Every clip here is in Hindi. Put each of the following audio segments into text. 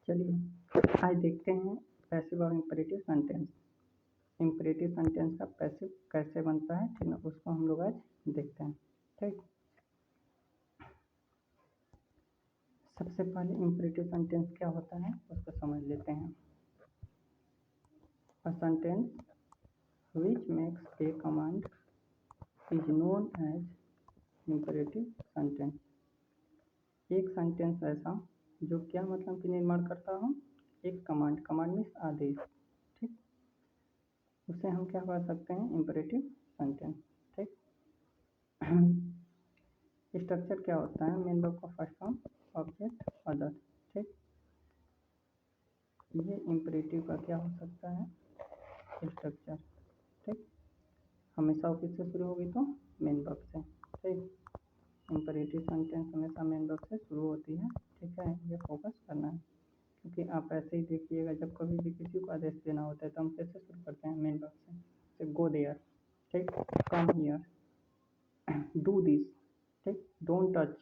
चलिए आज देखते हैं पैसिव और इम्परेटिव सेंटेंस। इम्परेटिव सेंटेंस का पैसिव कैसे बनता है, ठीक ना, उसको हम लोग आज देखते हैं। ठीक, सबसे पहले इम्परेटिव सेंटेंस क्या होता है उसको समझ लेते हैं। A sentence which makes a command is known as imperative sentence। एक सेंटेंस ऐसा जो क्या मतलब कि निर्माण करता हो, एक कमांड, कमांड मीन्स आदेश, ठीक, उसे हम क्या कर सकते हैं, इम्परेटिव सेंटेंस। ठीक, स्ट्रक्चर क्या होता है, मेन वर्ब का फर्स्ट फॉर्म, ऑब्जेक्ट, अदर। ठीक, ये इम्परेटिव का क्या हो सकता है, स्ट्रक्चर। ठीक, हमेशा वो किससे शुरू होगी, तो मेन वर्ब से। ठीक, इम्परेटिव सेंटेंस हमेशा मेन वर्ब से शुरू होती है। ठीक है, ये फोकस करना है, क्योंकि आप ऐसे ही देखिएगा जब कभी भी किसी को आदेश देना होता है तो हम कैसे शुरू करते हैं, मेन वर्ब से। गो देयर, ठीक, कम हियर, डू दिस, ठीक, डोंट टच,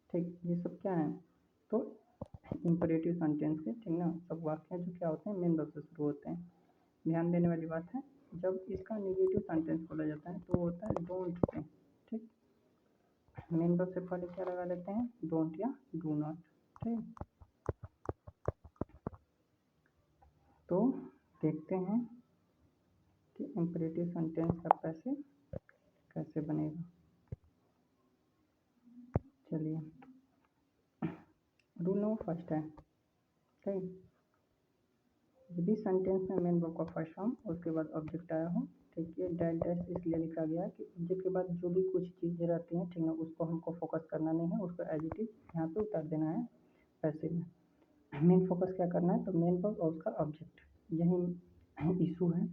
ठीक, ये सब क्या है, तो इम्परेटिव सेंटेंस के, ठीक ना, सब वाक्य जो क्या होते हैं, मेन वर्ब से शुरू होते हैं। ध्यान देने वाली बात है, जब इसका नेगेटिव सेंटेंस बोला जाता है तो होता है डोंट से। ठीक, मेन वर्ब से पहले क्या लगा लेते हैं, डोंट या डू नॉट। ठीक, तो देखते हैं कि इम्परेटिव सेंटेंस का पैसिव कैसे बनेगा। चलिए, रूल नंबर फर्स्ट है, ठीक, यदि सेंटेंस में मेन वर्ब का फर्स्ट फॉर्म उसके बाद ऑब्जेक्ट आया हो, ठीक, ये डैश डैश इसलिए लिखा गया है कि ऑब्जेक्ट के बाद जो भी कुछ चीज़ें रहती हैं, ठीक है, उसको हमको फोकस करना नहीं है, उसको एज इट इज यहाँ पे उतार देना है पैसिव में। मेन फोकस क्या करना है, तो मेन वर्ब और उसका ऑब्जेक्ट, यही इशू है।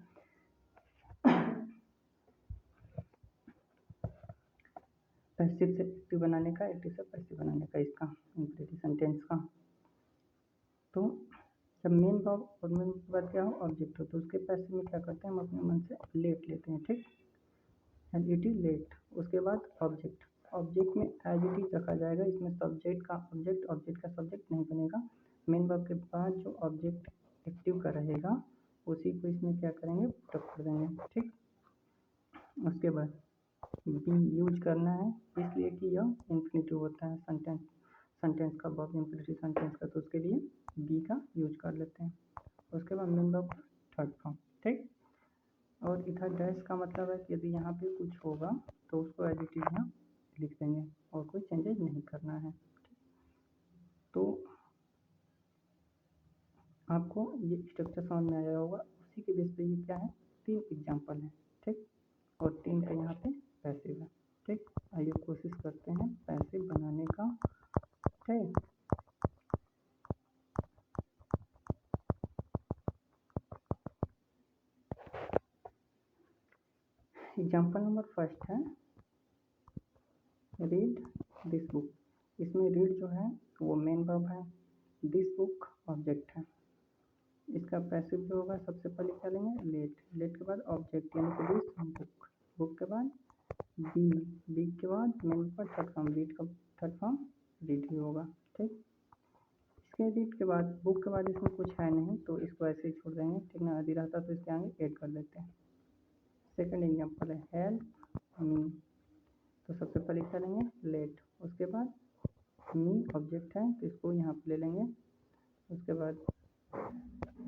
पैसिव से एक्टिव बनाने का, एक्टिव से पैसिव बनाने का, इसका इम्परेटिव सेंटेंस का। तो जब मेन वर्ब और मेन के बाद क्या हो, ऑब्जेक्ट हो, तो उसके पैसिव में क्या करते हैं, हम अपने मन से लेट लेते हैं। ठीक, एज इट इज लेट, उसके बाद ऑब्जेक्ट, ऑब्जेक्ट में एज इट इज रखा जाएगा, इसमें सब्जेक्ट का ऑब्जेक्ट, ऑब्जेक्ट का सब्जेक्ट नहीं बनेगा। मेन वर्ब के बाद जो ऑब्जेक्ट एक्टिव का रहेगा उसी को इसमें क्या करेंगे, पुटअप कर देंगे। ठीक, उसके बाद बी यूज करना है, इसलिए कि यह इन्फिनेटिव होता है सेंटेंस का वर्ब, इम्परेटिव सेंटेंस का, तो उसके लिए बी का यूज कर लेते हैं। उसके बाद मेन वर्ब थर्ड फॉर्म। ठीक, और इधर डैश का मतलब है कि यदि यहाँ पे कुछ होगा तो उसको एज इट इज यहाँ लिख देंगे और कोई चेंजेस नहीं करना है। तो आपको ये स्ट्रक्चर समझ में आया होगा। उसी के बेस पे ये क्या है, 3 एग्जाम्पल है। ठीक, और 3 का यहाँ पे पैसिव है। ठीक, आइए कोशिश करते हैं पैसिव बनाने का। ठीक, एग्जाम्पल नंबर फर्स्ट है, रीड दिस बुक। इसमें रीड जो है वो मेन वर्ब है, दिस बुक ऑब्जेक्ट है। इसका पैसिव जो होगा, सबसे पहले क्या लेंगे, लेट, लेट के बाद ऑब्जेक्ट यानी कि दिस बुक, बुक के बाद बी, बी के बाद मेन पर थर्ड फॉर्म, रीड का थर्ड फॉर्म रीड ही होगा। ठीक, इसके रीड के बाद बुक के बाद इसमें कुछ है नहीं तो इसको ऐसे ही छोड़ देंगे। ठीक ना, यदि रहता तो इसके आगे ऐड कर देते हैं। सेकंड एग्जाम्पल है हेल्प मी, तो सबसे पहले क्या लेंगे, लेट, उसके बाद मी ऑब्जेक्ट है तो इसको यहाँ पे ले लेंगे, उसके बाद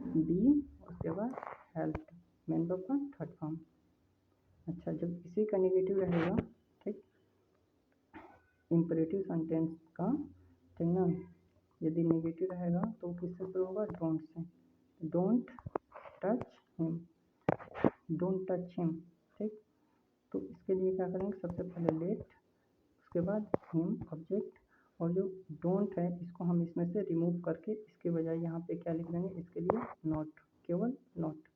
बी, उसके बाद हेल्प, मेन वर्ब का थर्ड फॉर्म। अच्छा, जब इसी का नेगेटिव रहेगा, ठीक, इम्परेटिव सेंटेंस का, ठीक ना, यदि नेगेटिव रहेगा तो किससे शुरू होगा, don't say. Don't touch him, don't touch him. ठीक, तो इसके लिए क्या करेंगे, सबसे पहले लेट, उसके बाद हिम ऑब्जेक्ट, और जो डोंट है इसको हम इसमें से रिमूव करके इसके बजाय यहाँ पे क्या लिख देंगे, इसके लिए नॉट, केवल नॉट,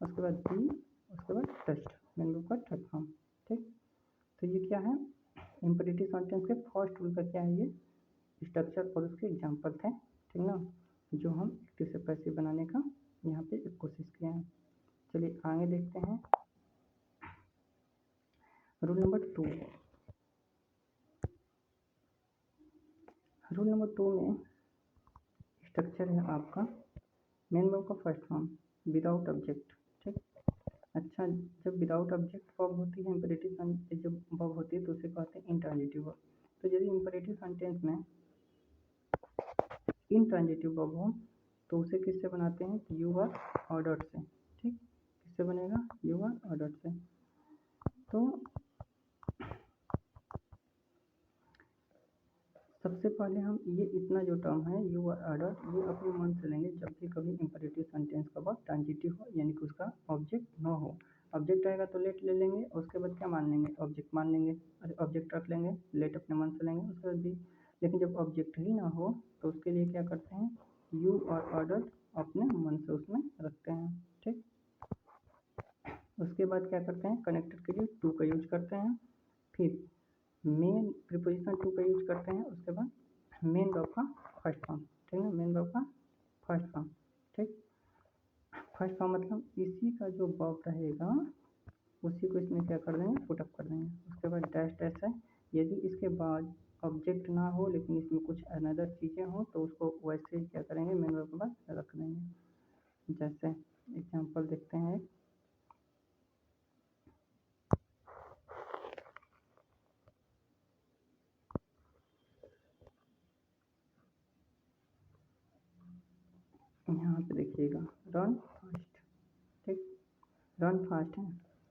उसके बाद बी, उसके बाद टच, मेन वर्ब का थर्ड फॉर्म। ठीक, तो ये क्या है, इम्परेटिव सेंटेंस के फर्स्ट रूल का क्या है, ये स्ट्रक्चर और उसके एग्जाम्पल थे। ठीक ना, जो हम एक्टिव से पैसिव बनाने का यहाँ पे एक कोशिश किए हैं। चलिए आगे देखते हैं, रूल नंबर 2। रूल नंबर 2 में स्ट्रक्चर है आपका मेन वर्ब का फर्स्ट फॉर्म विदाउट ऑब्जेक्ट, ठीक। अच्छा, जब विदाउट ऑब्जेक्ट वर्ब होती है इम्पेरेटिव जब वर्ब होती है तो उसे कहते हैं इंट्रांजिटिव वर्ब। तो यदि इम्पेरेटिव सेंटेंस में इंट्रांजिटिव वर्ब हो तो उसे किससे बनाते हैं, यू आर ऑर्डर्ड से, ठीक। किससे बनेगा, यू आर ऑर्डर्ड से। तो सबसे पहले हम ये इतना जो टर्म है यू आर ऑर्डर्ड, ये अपने मन से लेंगे जब भी कभी इम्पेरेटिव सेंटेंस का वर्ब ट्रांजिटिव हो, यानी कि उसका ऑब्जेक्ट ना हो। ऑब्जेक्ट आएगा तो लेट ले लेंगे, उसके बाद क्या मान लेंगे, ऑब्जेक्ट मान लेंगे, ऑब्जेक्ट रख लेंगे, लेट अपने मन से लेंगे उसके बाद भी। लेकिन जब ऑब्जेक्ट ही ना हो तो उसके लिए क्या करते हैं, यू आर ऑर्डर्ड अपने मन से उसमें रखते हैं, ठीक। उसके बाद क्या करते हैं, कनेक्टेड के लिए टू का यूज करते हैं, फिर मेन प्रीपोजिशन टू का यूज करते हैं, उसके बाद मेन वर्ब का फर्स्ट फॉर्म, ठीक है, मेन वर्ब का फर्स्ट फॉर्म, ठीक। फर्स्ट फॉर्म मतलब इसी का जो वर्ब रहेगा उसी को इसमें क्या कर देंगे, पुटअप कर देंगे। उसके बाद डैश डैश है, यदि इसके बाद ऑब्जेक्ट ना हो लेकिन इसमें कुछ अनदर चीज़ें हो तो उसको वैसे ही क्या करेंगे, मेन वर्ब के बाद रख देंगे। जैसे एग्जांपल देखते हैं, यहाँ पे देखिएगा रन फास्ट, ठीक। रन फास्ट है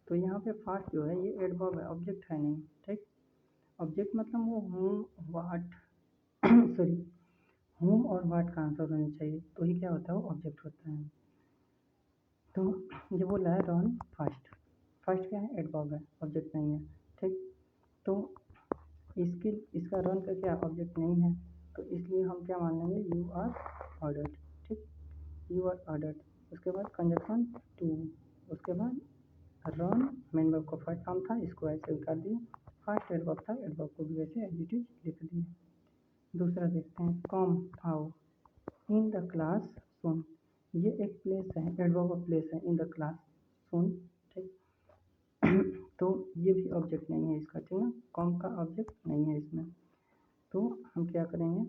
तो यहाँ पे फास्ट जो है ये एडवर्ब है, ऑब्जेक्ट है नहीं, ठीक। ऑब्जेक्ट मतलब वो होम वाट सॉरी होम और वाट का आंसर होना चाहिए तो ही क्या होता है, वो ऑब्जेक्ट होता है। तो ये बोला है रन फास्ट, फास्ट क्या है, एडवर्ब है, ऑब्जेक्ट नहीं है, ठीक। तो इसका रन का क्या ऑब्जेक्ट नहीं है तो इसलिए हम क्या मान लेंगे, यू आर ऑर्डर्ड, ठीक, यू आर ऑर्डर्ड। उसके बाद कंजक्शन टू, उसके बाद रन मेन वर्ब का फर्स्ट फॉर्म था, इसको ऐसे उतार दिए, फास्ट एडवर्ब था, एडवर्ब को भी वैसे एज इट इज लिख दिए। दूसरा देखते हैं, कम आओ इन द क्लास सुन, ये एक प्लेस है, एडवर्ब ऑफ प्लेस है, इन द क्लास सुन, ठीक। तो ये भी ऑब्जेक्ट नहीं है इसका, ठीक है, कम का ऑब्जेक्ट नहीं है इसमें। तो हम क्या करेंगे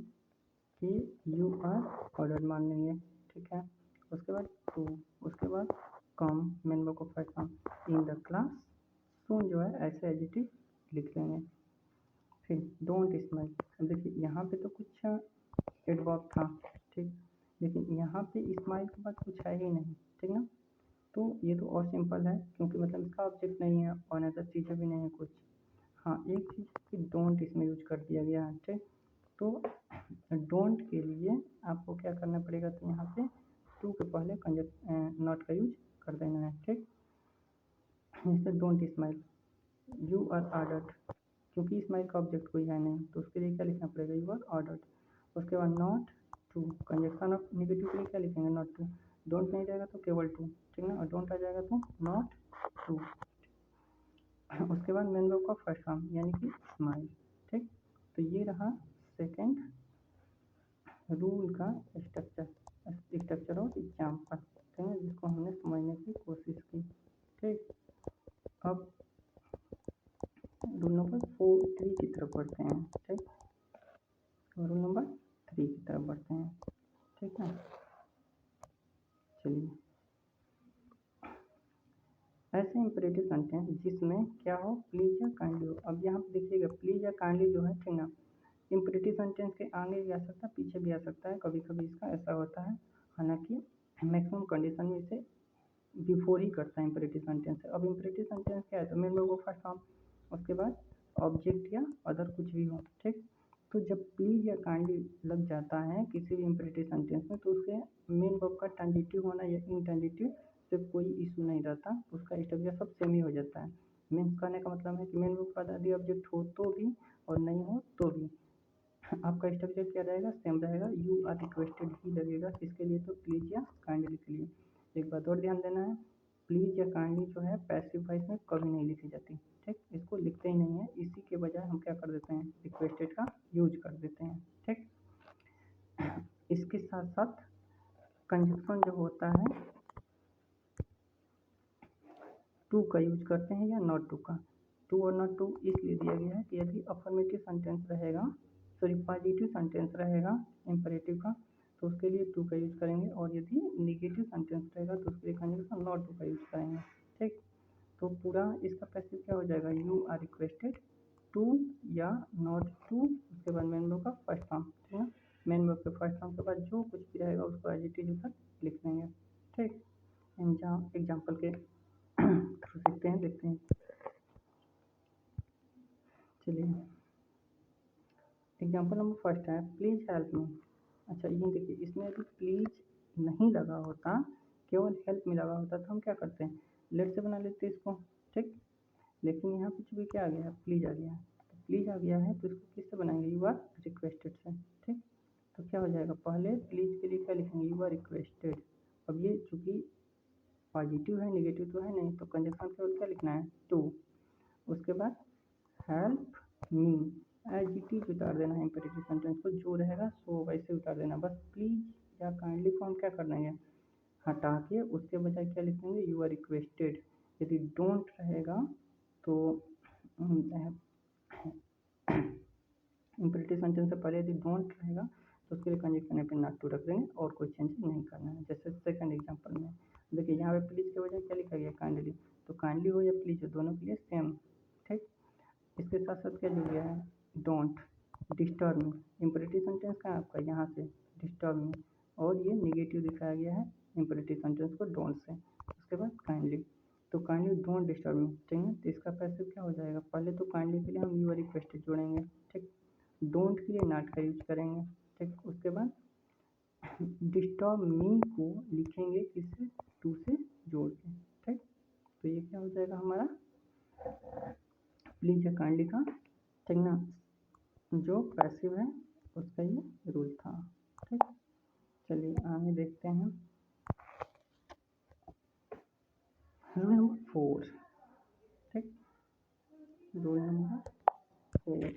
कि यू आर ऑर्डर मान लेंगे, ठीक है। उसके बाद टू, उसके बाद कम मेन वर्ब को first form, in the class सुन जो है ऐसे एज इट इज लिख लेंगे। फिर डोंट स्माइल, देखिए यहाँ पे तो कुछ एडवर्ब था, ठीक, लेकिन यहाँ पे स्माइल के बाद कुछ है ही नहीं, ठीक ना। तो ये तो और सिंपल है क्योंकि मतलब इसका ऑब्जेक्ट नहीं है और अदर चीज़ें भी नहीं है कुछ। हाँ, एक चीज़ कि डोंट इसमें यूज कर दिया गया है, ठीक। तो डोंट के लिए आपको क्या करना पड़ेगा, तो यहाँ पे टू के पहले नॉट का यूज कर देना है, ठीक। जैसे don't smile, you are ordered, क्योंकि स्माइल का ऑब्जेक्ट कोई है नहीं तो उसके लिए क्या लिखना पड़ेगा, यू आर ऑर्डर्ड। उसके बाद not to, conjunction of negative के लिए क्या लिखेंगे, नॉट टू। डोंट नहीं जाएगा तो केवल टू, ठीक ना, और डोंट आ जाएगा तो नॉट टू। उसके बाद मेन वर्ब का फर्स्ट फॉर्म यानी कि स्माइल, ठीक। तो ये रहा सेकेंड रूल का स्ट्रक्चर ऑफ एग्जाम्पल, ठीक है, जिसको हमने समझने की कोशिश की, ठीक। अब रूल नंबर 3 की तरफ बढ़ते हैं, ठीक, रूल नंबर 3 की तरफ बढ़ते हैं, ठीक है। चलिए, ऐसे इंपरेटिव सेंटेंस जिसमें क्या हो, प्लीज या काइंडली हो। अब यहाँ पे देखिएगा प्लीज या काइंडली जो है, ठीक ना, इंपरेटिव सेंटेंस के आगे भी आ सकता है पीछे भी आ सकता है, कभी कभी इसका ऐसा होता है, हालांकि मैक्सिमम कंडीशन में इसे बिफोर ही करता है इंपरेटिव सेंटेंस। अब इंपरेटिव सेंटेंस क्या है, तो मेन वर्ब को फर्स्ट फॉर्म, उसके बाद ऑब्जेक्ट या अदर कुछ भी हो, ठीक। तो जब प्लीज या काइंडली लग जाता है किसी भी इंपरेटिव सेंटेंस में तो उसके मेन वर्ब का ट्रांजिटिव होना या इनट्रांजिटिव से कोई इशू नहीं रहता, उसका स्ट्रक्चर सब सेम ही हो जाता है। मीन्स कहने का मतलब है कि मेन वर्ब का यदि ऑब्जेक्ट हो तो भी और नहीं हो तो भी आपका स्ट्रक्चर क्या रहेगा, सेम रहेगा, यू आर रिक्वेस्टेड ही लगेगा, किसके लिए, तो प्लीज या काइंडली के लिए। एक बात और ध्यान देना है, प्लीज या काइंडली जो है पैसिव वॉइस में कभी नहीं लिखी जाती, ठीक, इसको लिखते ही नहीं है, इसी के बजाय हम क्या कर देते हैं, रिक्वेस्टेड का यूज कर देते हैं, ठीक। इसके साथ साथ कंजक्शन जो होता है टू का यूज करते हैं या नॉट टू का। टू और नॉट टू इसलिए दिया गया है कि यदि अफर्मेटिव सेंटेंस रहेगा, सॉरी पॉजिटिव सेंटेंस रहेगा इंपरेटिव का, तो उसके लिए टू का यूज़ करेंगे, और यदि निगेटिव सेंटेंस रहेगा तो उसके लिए कंजंक्शन नॉट टू का यूज़ करेंगे। ठीक, तो पूरा इसका पैसिव क्या हो जाएगा, यू आर रिक्वेस्टेड टू या नॉट टू, उसके बाद मेन वर्ब का फर्स्ट फॉर्म, ठीक है। मेन वर्ब के फर्स्ट फॉर्म के बाद जो कुछ भी रहेगा उसको एज इट इज ऊपर लिख देंगे। ठीक, एग्जाम्पल के थ्रू सीखते हैं, देखते हैं। चलिए, एग्जाम्पल नंबर फर्स्ट है, प्लीज़ हेल्प मी। अच्छा, ये देखिए, इसमें यदि प्लीज़ नहीं लगा होता, केवल हेल्प में लगा होता तो हम क्या करते हैं, लेट से बना लेते इसको। ठीक, लेकिन यहाँ पे चूँकि क्या आ गया है, प्लीज़ आ गया है, तो प्लीज़ आ गया है तो इसको किससे बनाएंगे, यू आर रिक्वेस्टेड से। ठीक, तो क्या हो जाएगा, पहले प्लीज़ के लिए क्या लिखेंगे, यू आर रिक्वेस्टेड। अब ये चूँकि पॉजिटिव है, नेगेटिव तो है नहीं, तो कंजक्शन केवल क्या लिखना है, टू। उसके बाद help me as it is उतार देना है, इम्पेरेटिव सेंटेंस को जो रहेगा सो वैसे उतार देना। बस प्लीज या काइंडली को हम क्या कर देंगे, हटा के उसके बजाय क्या लिख देंगे, यू आर रिक्वेस्टेड। यदि डोंट रहेगा तो इम्पेरेटिव सेंटेंस से पहले यदि डोंट रहेगा तो उसके लिए कंजक्शन पे नॉट टू रख देंगे और कोई चेंज नहीं करना है। जैसे सेकंड एग्जांपल में देखिए, यहाँ पे प्लीज के बजाय क्या लिखा गया, काइंडली। तो काइंडली हो या प्लीज हो, दोनों के लिए सेम। ठीक, इसके साथ साथ क्या जुड़ गया है, don't disturb me. Imperative sentence का है आपका, यहाँ से डिस्टर्ब मी, और ये निगेटिव दिखाया गया है इम्पेरेटिव सेंटेंस को डोंट से। उसके बाद काइंडली, तो काइंडली डोंट डिस्टर्ब मी, ठीक है। तो इसका पैसिव क्या हो जाएगा, पहले तो काइंडली के लिए हम यू आर रिक्वेस्टेड जोड़ेंगे। ठीक, डोंट के लिए नॉट का यूज करेंगे। ठीक, उसके बाद डिस्टर्ब मी को लिखेंगे किससे, टू से जोड़ के। ठीक, तो ये क्या हो जाएगा हमारा प्लीज या काइंडली का, ठीक ना, जो पैसिव है उसका ये रूल था। ठीक, चलिए आगे देखते हैं रूल नंबर 4। ठीक, रूल नंबर 4,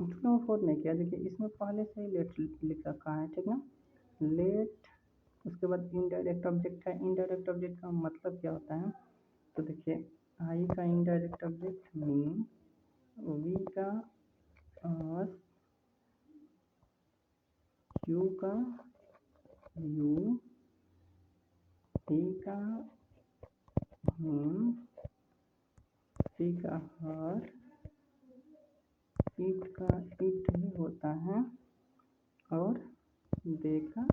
रूल नंबर 4 में क्या, देखिए इसमें पहले से ही लेट लिख रखा है, ठीक ना, लेट। उसके बाद इनडायरेक्ट ऑब्जेक्ट है, इनडायरेक्ट ऑब्जेक्ट का मतलब क्या होता है, तो देखिए आई का इनडायरेक्ट ऑब्जेक्ट मी, वी का अस, क्यू का यू, टी का सी का हर, ईट का ईट ही होता है, और दे का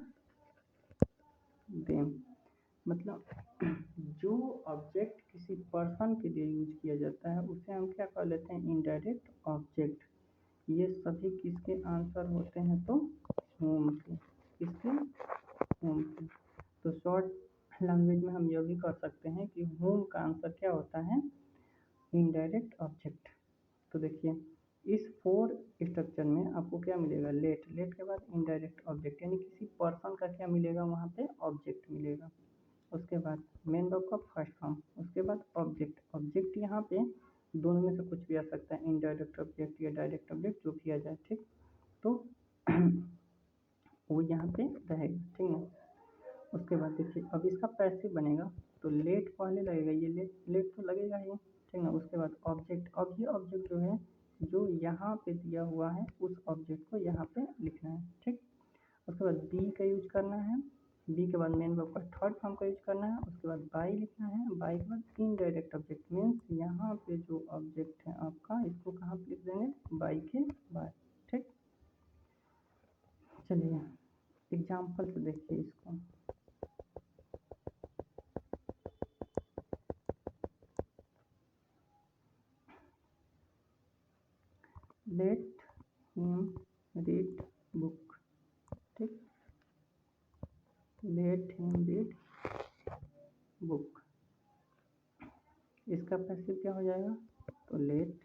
देम। मतलब जो ऑब्जेक्ट किसी पर्सन के लिए यूज किया जाता है उसे हम क्या कर लेते हैं, इनडायरेक्ट ऑब्जेक्ट। ये सभी किसके आंसर होते हैं, तो होम के, किसके, होम के। तो शॉर्ट लैंग्वेज में हम यह भी कर सकते हैं कि होम का आंसर क्या होता है, इनडायरेक्ट ऑब्जेक्ट। तो देखिए इस 4 स्ट्रक्चर में आपको क्या मिलेगा, लेट, लेट के बाद इनडायरेक्ट ऑब्जेक्ट, यानी किसी पर्सन का क्या मिलेगा, वहाँ पे ऑब्जेक्ट मिलेगा। उसके बाद मेन वर्ब का फर्स्ट फॉर्म, उसके बाद ऑब्जेक्ट, ऑब्जेक्ट यहाँ पे दोनों में से कुछ भी आ सकता है, इनडायरेक्ट ऑब्जेक्ट या डायरेक्ट ऑब्जेक्ट, जो भी आ जाए। ठीक, तो वो यहाँ पे रहेगा, ठीक है। उसके बाद देखिए अब इसका पैसिव बनेगा, तो लेट पहले लगेगा, ये लेट लेट तो लगेगा ही, ठीक ना। उसके बाद ऑब्जेक्ट, अब ये ऑब्जेक्ट जो है जो यहाँ पे दिया हुआ है उस ऑब्जेक्ट को यहाँ पे लिखना है। ठीक, उसके बाद बी का यूज करना है, बी के बाद मेन वर्ब का थर्ड फॉर्म का यूज करना है। उसके बाद बाई लिखना है, बाई के बाद इनडायरेक्ट ऑब्जेक्ट, मीन्स यहाँ पे जो ऑब्जेक्ट है आपका, इसको कहाँ पे लिख देंगे, बाई के बाद। ठीक, चलिए एग्जाम्पल से देखिए इसको, लेट हिम रीड बुक। ठीक, लेट हिम रीड बुक, इसका पैसिव क्या हो जाएगा, तो लेट,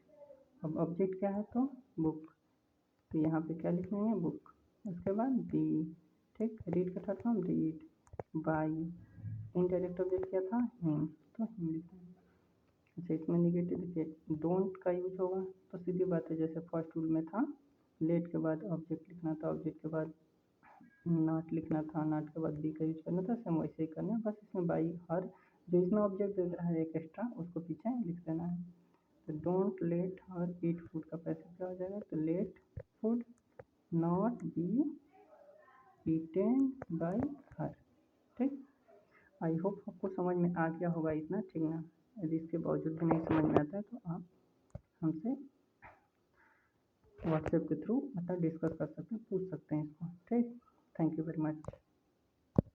अब ऑब्जेक्ट क्या है, तो बुक, तो यहाँ पे क्या लिखेंगे, बुक। उसके बाद दी, ठीक, रीड का third form read, by, indirect object क्या था, हिम, तो हिम लिखते हैं। अच्छा, इसमें निगेटिव देखिए डोंट का यूज होगा, तो सीधी बात है जैसे फर्स्ट रूल में था, लेट के बाद ऑब्जेक्ट लिखना था, ऑब्जेक्ट के बाद नॉट लिखना था, नॉट के बाद बी का यूज करना था, सेम वैसे ही करना है। बस इसमें बाई हर जो इसमें ऑब्जेक्ट दे रहा है एक एक्स्ट्रा, उसको पीछे लिख देना है। तो don't let her eat food का पैसिव क्या हो जाएगा, तो let food not taken by her. ठीक, आई होप आपको समझ में आ गया होगा इतना, ठीक ना। यदि इसके बावजूद भी नहीं समझ में आता है तो आप हमसे व्हाट्सएप के थ्रू मतलब डिस्कस कर सकते हैं, पूछ सकते हैं इसको। ठीक, थैंक यू वेरी मच।